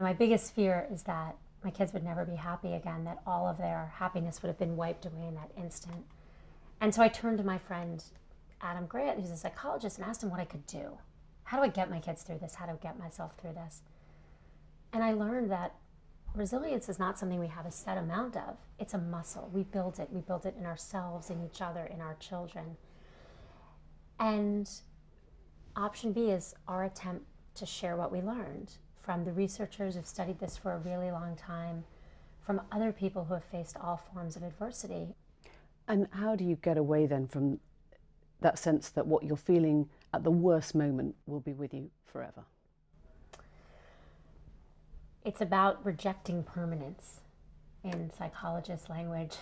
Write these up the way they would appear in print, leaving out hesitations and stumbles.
My biggest fear is that my kids would never be happy again, that all of their happiness would have been wiped away in that instant. And so I turned to my friend, Adam Grant, who's a psychologist, and asked him what I could do. How do I get my kids through this? How do I get myself through this? And I learned that resilience is not something we have a set amount of. It's a muscle. We build it. We build it in ourselves, in each other, in our children. And option B is our attempt to share what we learned from the researchers who've studied this for a really long time, from other people who have faced all forms of adversity. And how do you get away then from that sense that what you're feeling at the worst moment will be with you forever? It's about rejecting permanence in psychologist language.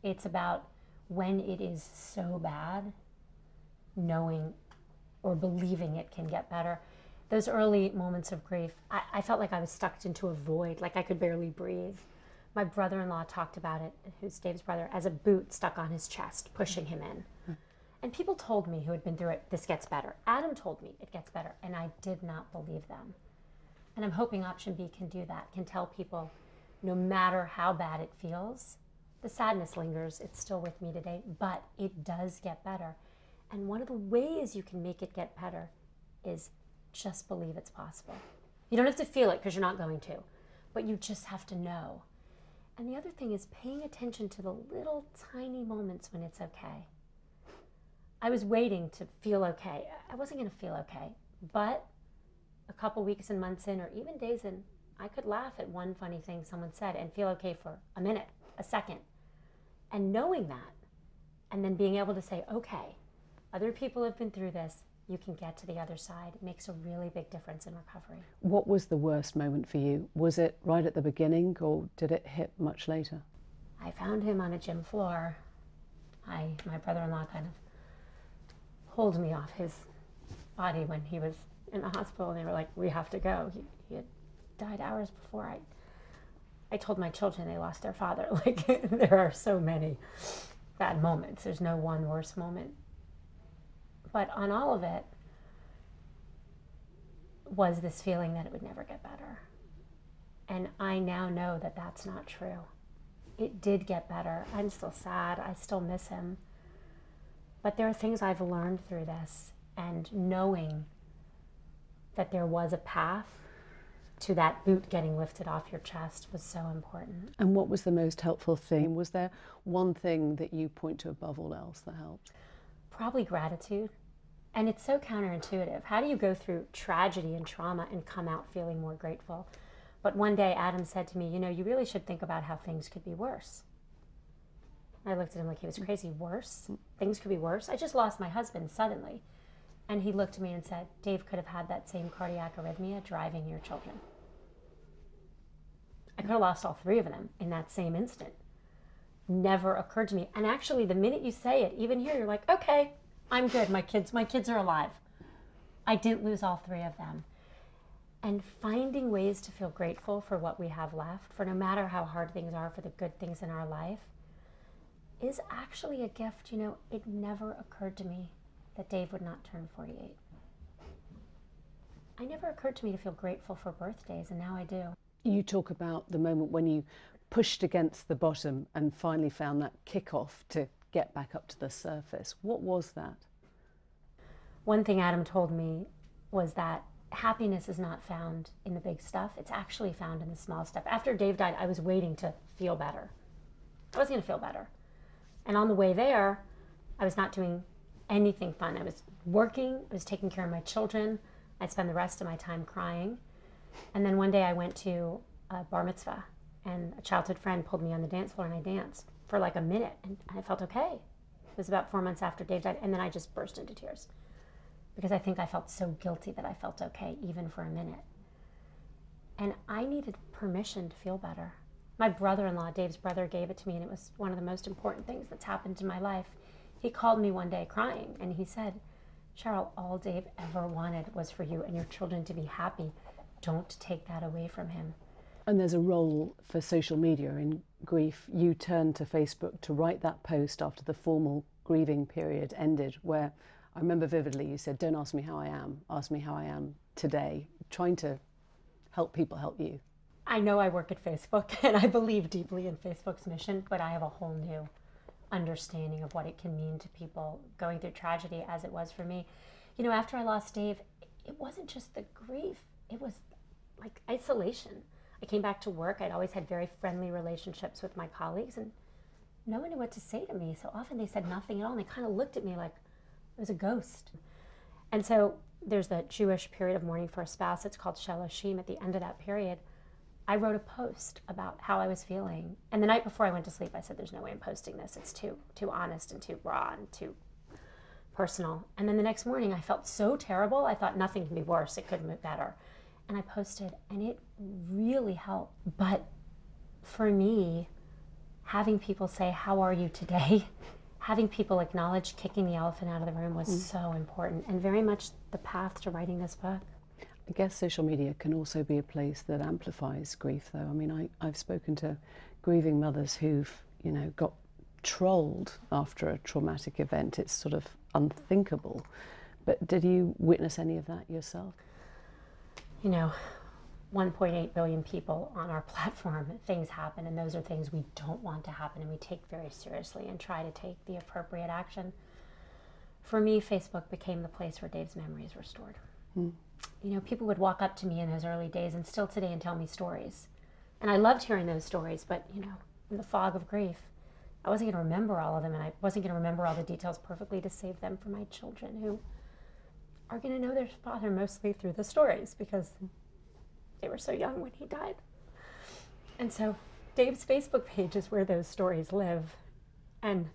It's about when it is so bad, knowing or believing it can get better. Those early moments of grief, I felt like I was stuck into a void, like I could barely breathe. My brother-in-law talked about it, who's Dave's brother, as a boot stuck on his chest, pushing him in. And people told me who had been through it, this gets better. Adam told me it gets better, and I did not believe them. And I'm hoping option B can do that, can tell people no matter how bad it feels, the sadness lingers, it's still with me today, but it does get better. And one of the ways you can make it get better is just believe it's possible. You don't have to feel it because you're not going to, but you just have to know. And the other thing is paying attention to the little tiny moments when it's okay. I was waiting to feel okay. I wasn't going to feel okay, but a couple weeks and months in, or even days in, I could laugh at one funny thing someone said and feel okay for a minute, a second. And knowing that, and then being able to say, okay, other people have been through this, you can get to the other side. It makes a really big difference in recovery. What was the worst moment for you? Was it right at the beginning, or did it hit much later? I found him on a gym floor. My brother-in-law kind of pulled me off his body when he was in the hospital, and they were like, we have to go. He had died hours before. I told my children they lost their father. Like, there are so many bad moments. There's no one worse moment. But on all of it was this feeling that it would never get better. And I now know that that's not true. It did get better. I'm still sad. I still miss him. But there are things I've learned through this, and knowing that there was a path to that boot getting lifted off your chest was so important. And what was the most helpful thing? Was there one thing that you point to above all else that helped? Probably gratitude. And it's so counterintuitive. How do you go through tragedy and trauma and come out feeling more grateful? But one day Adam said to me, you know, you really should think about how things could be worse. I looked at him like he was crazy. Worse? Things could be worse? I just lost my husband suddenly. And he looked at me and said, Dave could have had that same cardiac arrhythmia driving your children. I could have lost all three of them in that same instant. Never occurred to me. And actually, the minute you say it, even here, you're like, okay, I'm good. My kids are alive. I didn't lose all three of them. And finding ways to feel grateful for what we have left, for no matter how hard things are, for the good things in our life, is actually a gift. You know, it never occurred to me that Dave would not turn 48. I never occurred to me to feel grateful for birthdays, and now I do. You talk about the moment when you pushed against the bottom and finally found that kickoff to get back up to the surface. What was that? One thing Adam told me was that happiness is not found in the big stuff. It's actually found in the small stuff. After Dave died, I was waiting to feel better. I was going to feel better. And on the way there, I was not doing anything fun. I was working, I was taking care of my children. I'd spend the rest of my time crying. And then one day I went to a bar mitzvah, and a childhood friend pulled me on the dance floor, and I danced for like a minute, and I felt okay. It was about 4 months after Dave died, and then I just burst into tears because I think I felt so guilty that I felt okay even for a minute. And I needed permission to feel better. My brother-in-law, Dave's brother, gave it to me, and it was one of the most important things that's happened in my life. He called me one day crying, and he said, Sheryl, all Dave ever wanted was for you and your children to be happy. Don't take that away from him. And there's a role for social media in grief. You turned to Facebook to write that post after the formal grieving period ended, where I remember vividly you said, don't ask me how I am, ask me how I am today, trying to help people help you. I know I work at Facebook and I believe deeply in Facebook's mission, but I have a whole new understanding of what it can mean to people going through tragedy, as it was for me. You know, after I lost Dave, it wasn't just the grief, it was like isolation. I came back to work. I'd always had very friendly relationships with my colleagues, and no one knew what to say to me. So often they said nothing at all, and they kind of looked at me like I was a ghost. And so there's the Jewish period of mourning for a spouse. It's called Sheloshim. At the end of that period, I wrote a post about how I was feeling. And the night before I went to sleep, I said, there's no way I'm posting this. It's too honest and too raw and too personal. And then the next morning, I felt so terrible. I thought nothing can be worse. It couldn't be better. And I posted, and it really helped. But for me, having people say, how are you today? Having people acknowledge kicking the elephant out of the room was so important, and very much the path to writing this book. I guess social media can also be a place that amplifies grief, though. I mean, I've spoken to grieving mothers who've, you know, got trolled after a traumatic event. It's sort of unthinkable. But did you witness any of that yourself? You know, 1.8 billion people on our platform, things happen, and those are things we don't want to happen, and we take very seriously and try to take the appropriate action. For me, Facebook became the place where Dave's memories were stored. You know, people would walk up to me in those early days and still today and tell me stories. And I loved hearing those stories, but, you know, in the fog of grief, I wasn't going to remember all of them, and I wasn't going to remember all the details perfectly to save them for my children, who are going to know their father mostly through the stories because they were so young when he died. And so Dave's Facebook page is where those stories live, and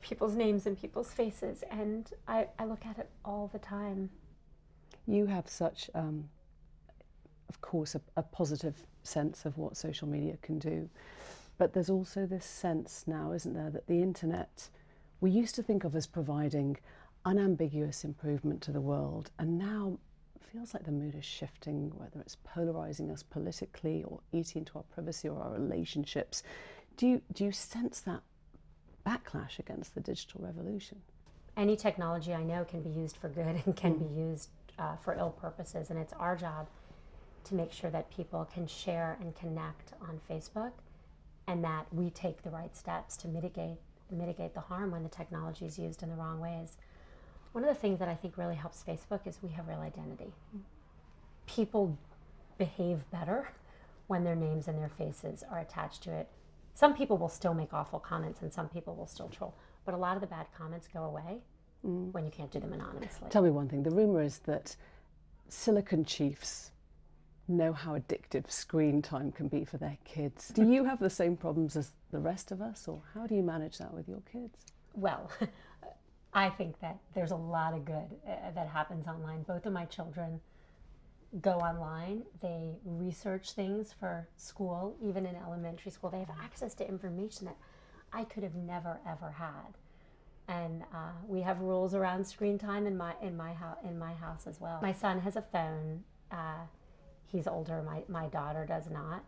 people's names and people's faces, and I look at it all the time. You have such, of course, a positive sense of what social media can do. But there's also this sense now, isn't there, that the internet, we used to think of as providing unambiguous improvement to the world, and now it feels like the mood is shifting, whether it's polarizing us politically or eating into our privacy or our relationships. Do you sense that backlash against the digital revolution? Any technology I know can be used for good and can be used for ill purposes, and it's our job to make sure that people can share and connect on Facebook, and that we take the right steps to mitigate the harm when the technology is used in the wrong ways. One of the things that I think really helps Facebook is we have real identity. People behave better when their names and their faces are attached to it. Some people will still make awful comments, and some people will still troll, but a lot of the bad comments go away when you can't do them anonymously. Tell me one thing. The rumor is that Silicon Chiefs know how addictive screen time can be for their kids. Do you have the same problems as the rest of us, or how do you manage that with your kids? Well, I think that there's a lot of good that happens online. Both of my children go online. They research things for school. Even in elementary school, they have access to information that I could have never, ever had. And we have rules around screen time in my house as well. My son has a phone. He's older. My daughter does not.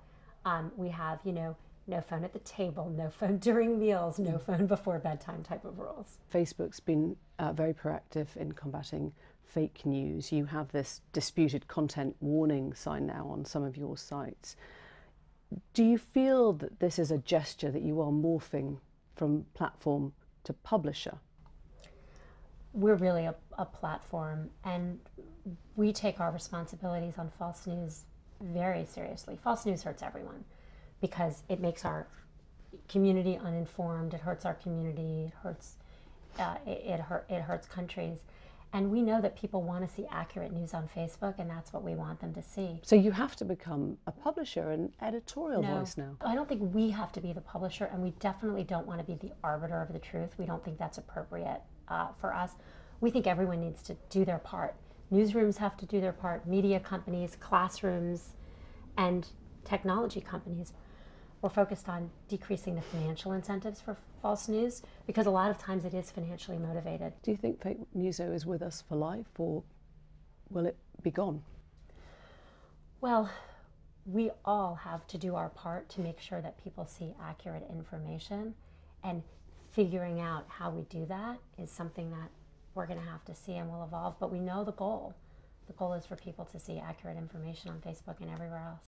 We have, you know, no phone at the table, no phone during meals, no phone before bedtime type of rules. Facebook's been very proactive in combating fake news. You have this disputed content warning sign now on some of your sites. Do you feel that this is a gesture that you are morphing from platform to publisher? We're really a platform, and we take our responsibilities on false news very seriously. False news hurts everyone because it makes our community uninformed. It hurts our community. It hurts countries. And we know that people want to see accurate news on Facebook, and that's what we want them to see. So you have to become a publisher and editorial voice now. I don't think we have to be the publisher, and we definitely don't want to be the arbiter of the truth. We don't think that's appropriate for us. We think everyone needs to do their part. Newsrooms have to do their part, media companies, classrooms, and technology companies. We're focused on decreasing the financial incentives for false news because a lot of times it is financially motivated. Do you think fake news is with us for life, or will it be gone? Well, we all have to do our part to make sure that people see accurate information, and figuring out how we do that is something that we're going to have to see and will evolve, but we know the goal. The goal is for people to see accurate information on Facebook and everywhere else.